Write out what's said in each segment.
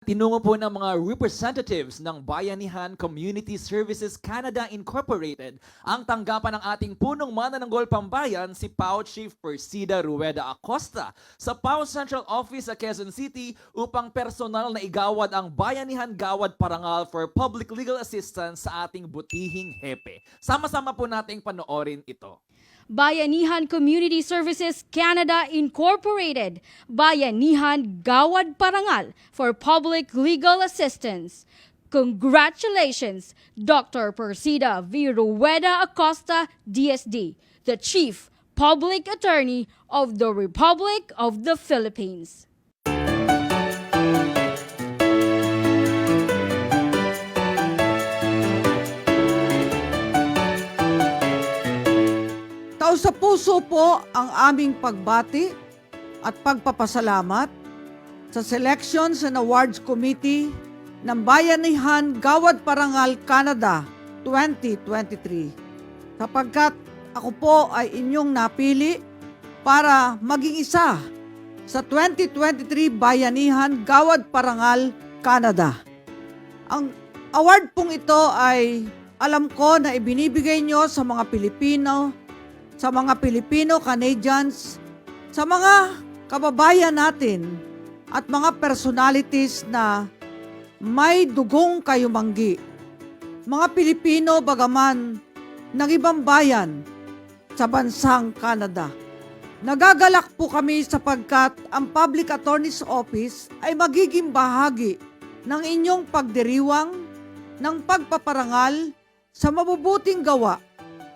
Tinungo po ng mga representatives ng Bayanihan Community Services Canada Incorporated ang tanggapan ng ating punong manananggol pambayan si PAO Chief Persida Rueda Acosta sa PAO Central Office sa Quezon City upang personal na igawad ang Bayanihan Gawad Parangal for Public Legal Assistance sa ating butihing hepe. Sama-sama po nating panoorin ito. Bayanihan Community Services Canada Incorporated, Bayanihan Gawad Parangal for Public Legal Assistance. Congratulations, Dr. Persida V. Rueda Acosta, DSD, the Chief Public Attorney of the Republic of the Philippines. Sa puso po ang aming pagbati at pagpapasalamat sa Selections and Awards Committee ng Bayanihan Gawad Parangal Canada 2023 sapagkat ako po ay inyong napili para maging isa sa 2023 Bayanihan Gawad Parangal Canada. Ang award pong ito ay alam ko na ibinibigay nyo sa mga Pilipino, sa mga Filipino-Canadians, sa mga kababayan natin at mga personalities na may dugong kayumanggi. Mga Pilipino bagaman ng ibang bayan sa bansang Canada. Nagagalak po kami sapagkat ang Public Attorney's Office ay magiging bahagi ng inyong pagdiriwang ng pagpaparangal sa mabubuting gawa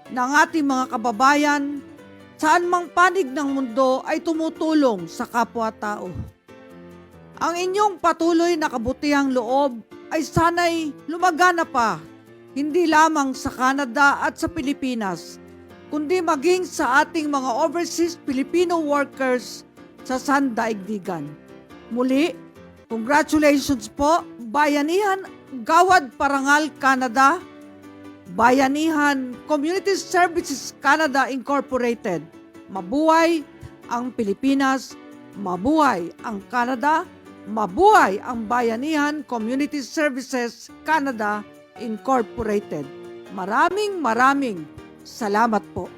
ng ating mga kababayan saan mang panig ng mundo ay tumutulong sa kapwa-tao. Ang inyong patuloy na kabutihang loob ay sana'y lumagana pa, hindi lamang sa Canada at sa Pilipinas, kundi maging sa ating mga overseas Filipino workers sa sandaigdigan. Muli, congratulations po, Bayanihan Gawad Parangal Canada, Bayanihan Community Services Canada Incorporated. Mabuhay ang Pilipinas, mabuhay ang Canada, mabuhay ang Bayanihan Community Services Canada Incorporated. Maraming salamat po.